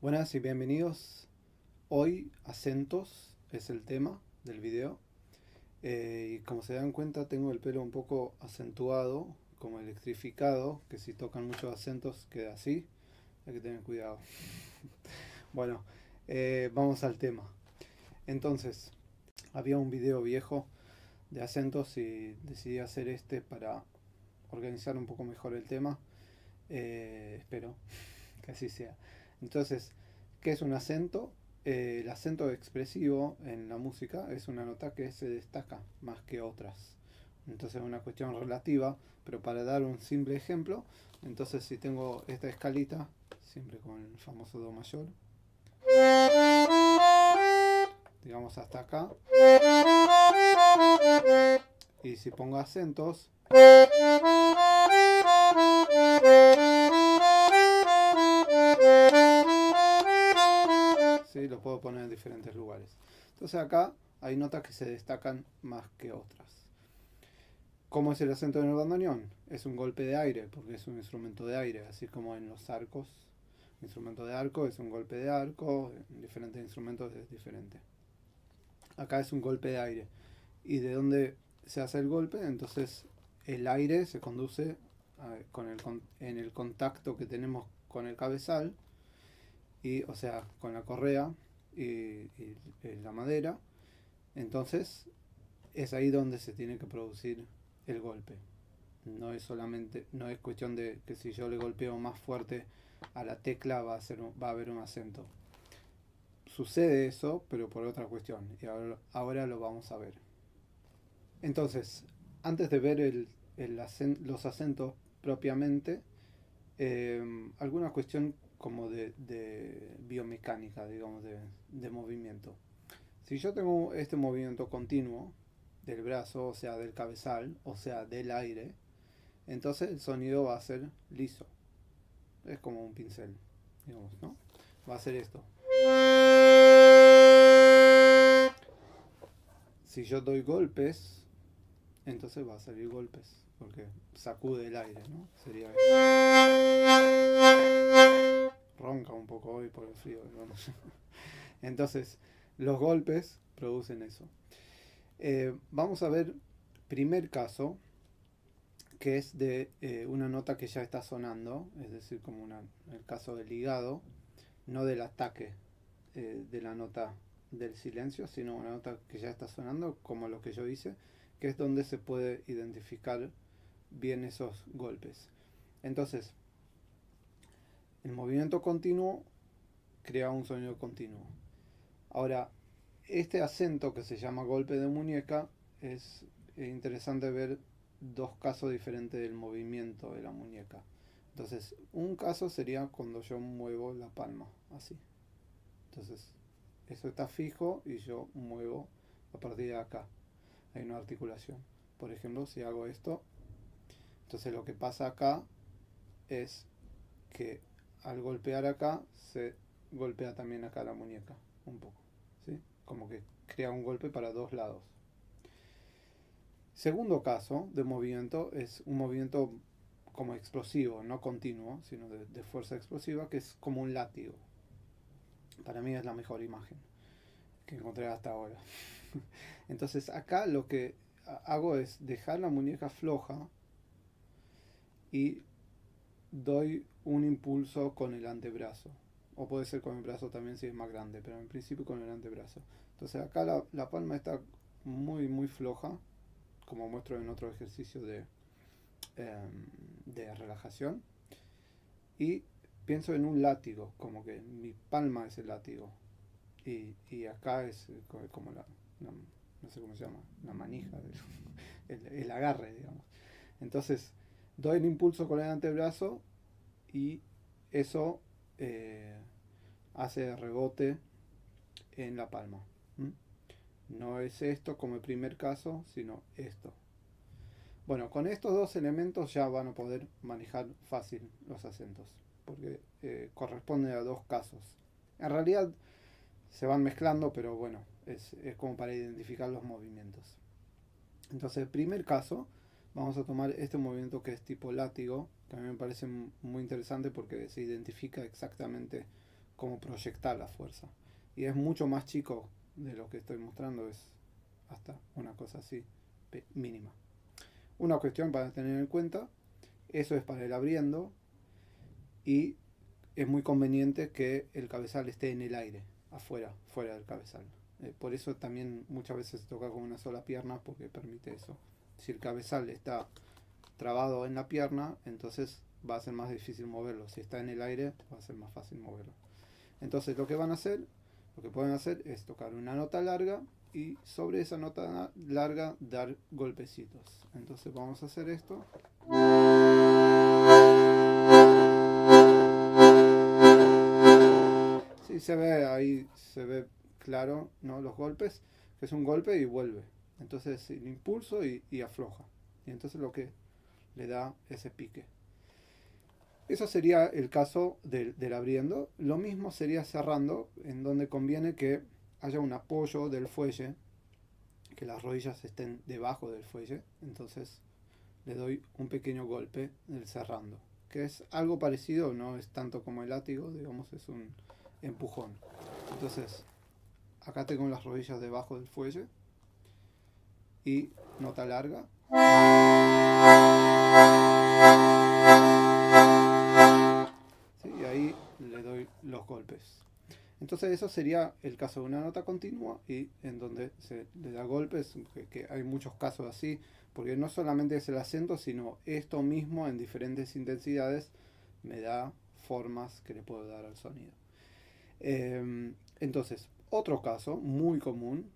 Buenas y bienvenidos. Hoy acentos es el tema del video. Y como se dan cuenta tengo el pelo un poco acentuado, como electrificado, que si tocan muchos acentos queda así. Hay que tener cuidado. Bueno, vamos al tema. Entonces, había un video viejo de acentos y decidí hacer este para organizar un poco mejor el tema. Espero que así sea. Entonces, ¿qué es un acento? El acento expresivo en la música es una nota que se destaca más que otras. Entonces es una cuestión relativa, pero para dar un simple ejemplo, entonces si tengo esta escalita, siempre con el famoso do mayor, digamos hasta acá, y si pongo acentos, ¿sí? Lo puedo poner en diferentes lugares. Entonces acá hay notas que se destacan más que otras. ¿Cómo es el acento en el bandoneón? Es un golpe de aire, porque es un instrumento de aire, así como en los arcos. El instrumento de arco es un golpe de arco, en diferentes instrumentos es diferente. Acá es un golpe de aire. ¿Y de dónde se hace el golpe? Entonces el aire se conduce en el contacto que tenemos con el cabezal, o sea, con la correa y la madera. Entonces es ahí donde se tiene que producir el golpe. No es cuestión de que si yo le golpeo más fuerte a la tecla va a haber un acento. Sucede eso, pero por otra cuestión, y ahora lo vamos a ver. Entonces, antes de ver los acentos propiamente, alguna cuestión como de biomecánica, digamos, de movimiento. Si yo tengo este movimiento continuo del brazo, o sea, del cabezal, o sea, del aire, entonces el sonido va a ser liso. Es como un pincel, digamos, ¿no? Va a ser esto. Si yo doy golpes, entonces va a salir golpes, porque sacude el aire, ¿no? Sería ronca un poco hoy por el frío, ¿no? Entonces, los golpes producen eso. Vamos a ver primer caso, que es de una nota que ya está sonando, es decir, como el caso del ligado, no del ataque de la nota del silencio, sino una nota que ya está sonando, como lo que yo hice, que es donde se puede identificar bien esos golpes. Entonces, el movimiento continuo crea un sonido continuo. Ahora, este acento que se llama golpe de muñeca es interesante ver dos casos diferentes del movimiento de la muñeca. Entonces, un caso sería cuando yo muevo la palma, así. Entonces, eso está fijo y yo muevo a partir de acá. Hay una articulación. Por ejemplo, si hago esto, entonces lo que pasa acá es que al golpear acá, se golpea también acá la muñeca, un poco. ¿Sí? Como que crea un golpe para dos lados. Segundo caso de movimiento es un movimiento como explosivo, no continuo, sino de fuerza explosiva, que es como un látigo. Para mí es la mejor imagen que encontré hasta ahora. Entonces acá lo que hago es dejar la muñeca floja y doy un impulso con el antebrazo. O puede ser con el brazo también si es más grande, pero en principio con el antebrazo. Entonces acá la palma está muy floja, como muestro en otro ejercicio de relajación. Y pienso en un látigo, como que mi palma es el látigo. Y acá es como no sé cómo se llama, la manija, el agarre, digamos. Entonces, doy el impulso con el antebrazo y eso hace rebote en la palma. ¿Mm? No es esto como el primer caso, sino esto. Bueno, con estos dos elementos ya van a poder manejar fácil los acentos, porque corresponden a dos casos. En realidad se van mezclando, pero bueno, es como para identificar los movimientos. Entonces, el primer caso, vamos a tomar este movimiento que es tipo látigo, que a mí me parece muy interesante porque se identifica exactamente como proyectar la fuerza. Y es mucho más chico de lo que estoy mostrando, es hasta una cosa así mínima. Una cuestión para tener en cuenta, eso es para el abriendo, y es muy conveniente que el cabezal esté en el aire, afuera, fuera del cabezal. Por eso también muchas veces se toca con una sola pierna, porque permite eso. Si el cabezal está trabado en la pierna, entonces va a ser más difícil moverlo. Si está en el aire, va a ser más fácil moverlo. Entonces lo que pueden hacer es tocar una nota larga y sobre esa nota larga dar golpecitos. Entonces vamos a hacer esto. Sí, se ve ahí, se ve claro, ¿no? Los golpes, que es un golpe y vuelve. Entonces el impulso y afloja. Y entonces lo que le da ese pique. Eso sería el caso del abriendo. Lo mismo sería cerrando, en donde conviene que haya un apoyo del fuelle, que las rodillas estén debajo del fuelle. Entonces le doy un pequeño golpe del cerrando, que es algo parecido, no es tanto como el látigo, digamos, es un empujón. Entonces acá tengo las rodillas debajo del fuelle y nota larga. ¿Sí? Y ahí le doy los golpes. Entonces eso sería el caso de una nota continua y en donde se le da golpes, que hay muchos casos así, porque no solamente es el acento, sino esto mismo en diferentes intensidades me da formas que le puedo dar al sonido. Entonces, otro caso muy común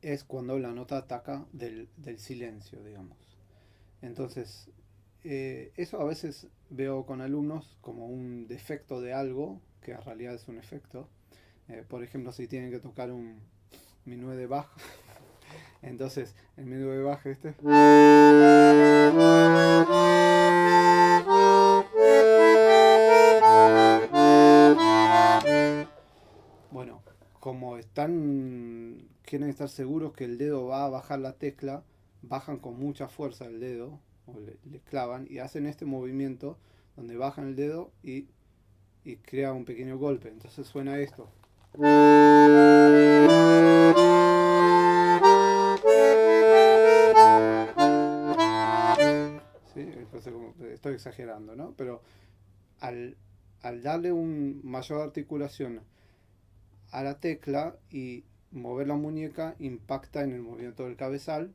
es cuando la nota ataca del silencio, digamos. Entonces, eso a veces veo con alumnos como un defecto de algo, que en realidad es un efecto. Por ejemplo, si tienen que tocar un minué de Bach, entonces el minué de Bach este. Bueno, como quieren estar seguros que el dedo va a bajar la tecla, bajan con mucha fuerza el dedo, o le clavan, y hacen este movimiento donde bajan el dedo y crea un pequeño golpe. Entonces suena esto. ¿Sí? Entonces, estoy exagerando, ¿no? Pero al darle una mayor articulación a la tecla y mover la muñeca, impacta en el movimiento del cabezal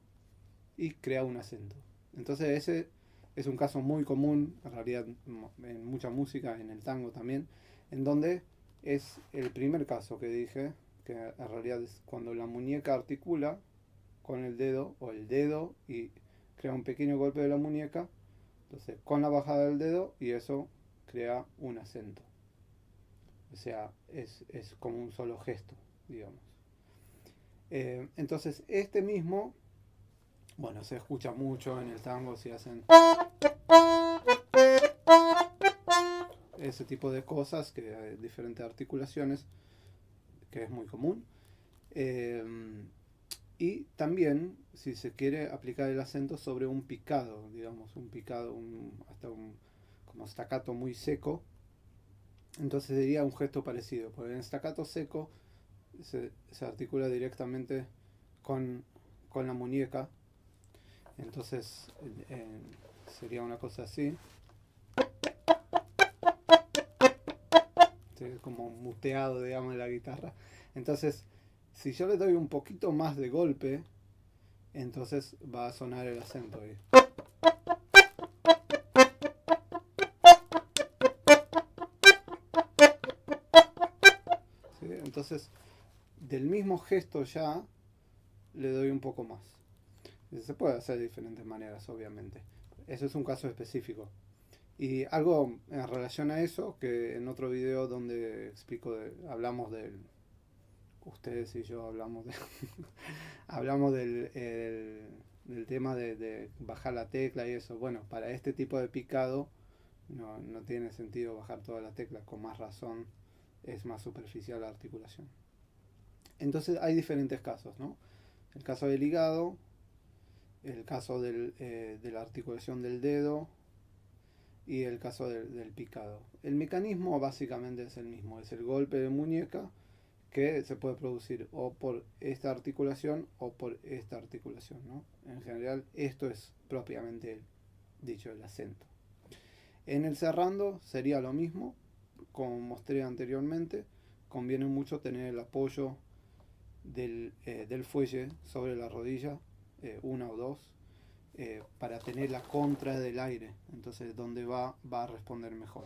y crea un acento. Entonces ese es un caso muy común, en realidad en mucha música, en el tango también, en donde es el primer caso que dije, que en realidad es cuando la muñeca articula con el dedo, o el dedo, y crea un pequeño golpe de la muñeca, entonces con la bajada del dedo, y eso crea un acento. O sea, es como un solo gesto, digamos. Entonces, este mismo, bueno, se escucha mucho en el tango, si hacen ese tipo de cosas, que hay diferentes articulaciones, que es muy común. Y también, si se quiere aplicar el acento sobre un picado, digamos, un picado, hasta un como staccato muy seco, entonces sería un gesto parecido, porque en staccato seco se articula directamente con la muñeca, entonces sería una cosa así, como muteado, digamos, de la guitarra. Entonces, si yo le doy un poquito más de golpe, entonces va a sonar el acento ahí. ¿Sí? Entonces, del mismo gesto ya le doy un poco más. Se puede hacer de diferentes maneras, obviamente. Eso es un caso específico. Y algo en relación a eso, que en otro video donde hablamos del, ustedes y yo hablamos hablamos del tema de bajar la tecla y eso. Bueno, para este tipo de picado no tiene sentido bajar toda la tecla, con más razón es más superficial la articulación. Entonces hay diferentes casos, ¿no? El caso del hígado, el caso de la articulación del dedo, y el caso del picado. El mecanismo básicamente es el mismo, es el golpe de muñeca que se puede producir o por esta articulación o por esta articulación, ¿no? En general esto es propiamente dicho el acento. En el cerrando sería lo mismo, como mostré anteriormente, conviene mucho tener el apoyo del fuelle sobre la rodilla, una o dos, para tener la contra del aire, entonces donde va a responder mejor.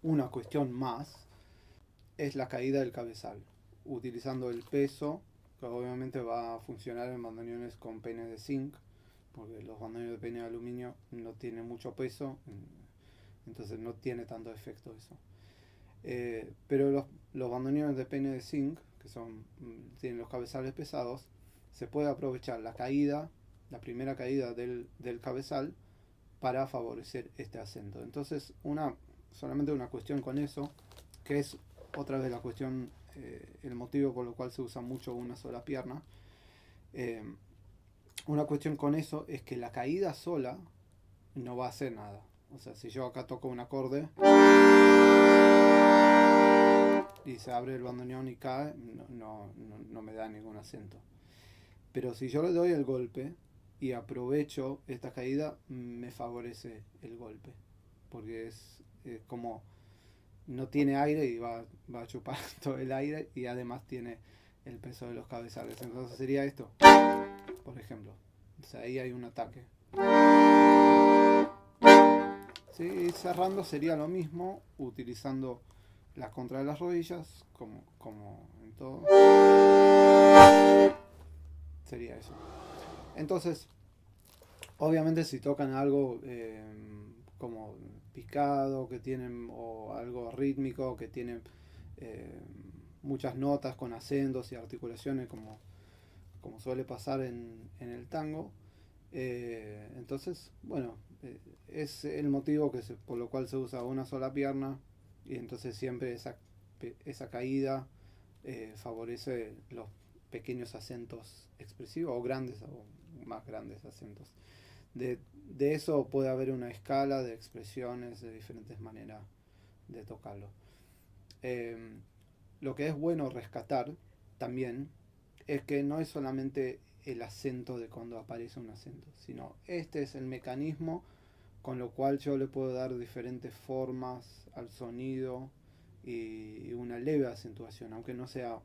Una cuestión más es la caída del cabezal, utilizando el peso, que obviamente va a funcionar en bandoneones con peines de zinc, porque los bandoneones de peine de aluminio no tienen mucho peso, entonces no tiene tanto efecto eso. Pero los bandoneones de peine de zinc, que tienen los cabezales pesados, se puede aprovechar la primera caída del cabezal para favorecer este acento. Entonces, solamente una cuestión con eso, que es otra vez la cuestión, el motivo por el cual se usa mucho una sola pierna. Una cuestión con eso es que la caída sola no va a hacer nada. O sea, si yo acá toco un acorde y se abre el bandoneón y cae, no me da ningún acento. Pero si yo le doy el golpe y aprovecho esta caída, me favorece el golpe, porque es como no tiene aire y va a chupar todo el aire, y además tiene el peso de los cabezales. Entonces sería esto, por ejemplo. O sea, ahí hay un ataque. Sí, cerrando sería lo mismo, utilizando la contra de las rodillas, como en todo. Sería eso. Entonces, obviamente si tocan algo como picado, que tienen, o algo rítmico, que tienen muchas notas con acentos y articulaciones, como suele pasar en el tango, entonces, bueno, es el motivo por lo cual se usa una sola pierna, y entonces siempre esa caída favorece los pequeños acentos expresivos, o grandes o más grandes acentos. De eso puede haber una escala de expresiones, de diferentes maneras de tocarlo. Lo que es bueno rescatar también es que no es solamente el acento de cuando aparece un acento, sino este es el mecanismo con lo cual yo le puedo dar diferentes formas al sonido y una leve acentuación, aunque no sea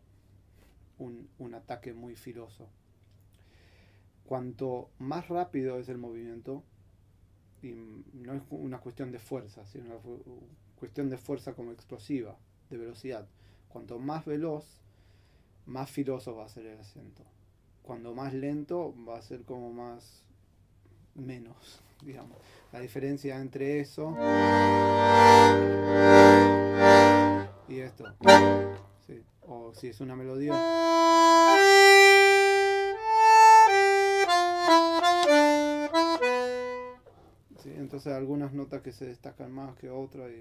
un ataque muy filoso. Cuanto más rápido es el movimiento, y no es una cuestión de fuerza, sino una cuestión de fuerza como explosiva, de velocidad. Cuanto más veloz, más filoso va a ser el acento. Cuando más lento, va a ser como menos, digamos. La diferencia entre eso y esto, ¿sí? O si es una melodía, ¿sí? Entonces algunas notas que se destacan más que otras,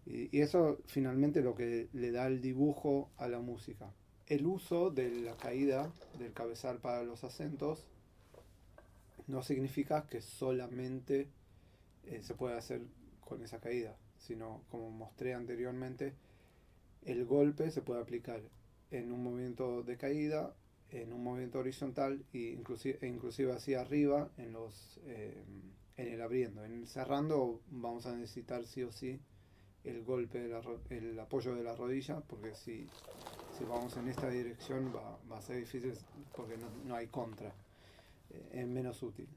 y eso finalmente lo que le da el dibujo a la música. El uso de la caída del cabezal para los acentos no significa que solamente se puede hacer con esa caída, sino, como mostré anteriormente, el golpe se puede aplicar en un movimiento de caída, en un movimiento horizontal, e inclusive hacia arriba en el abriendo. En el cerrando vamos a necesitar sí o sí el golpe, el apoyo de la rodilla, porque si vamos en esta dirección va a ser difícil, porque no hay contra, es menos útil.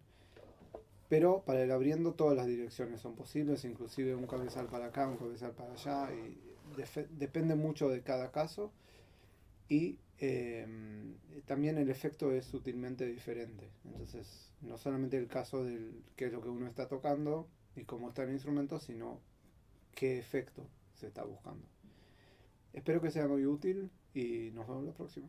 Pero para el abriendo todas las direcciones son posibles, inclusive un cabezal para acá, un cabezal para allá, y depende mucho de cada caso, y también el efecto es sutilmente diferente. Entonces, no solamente el caso del qué es lo que uno está tocando y cómo está el instrumento, sino qué efecto se está buscando. Espero que sea muy útil y nos vemos la próxima.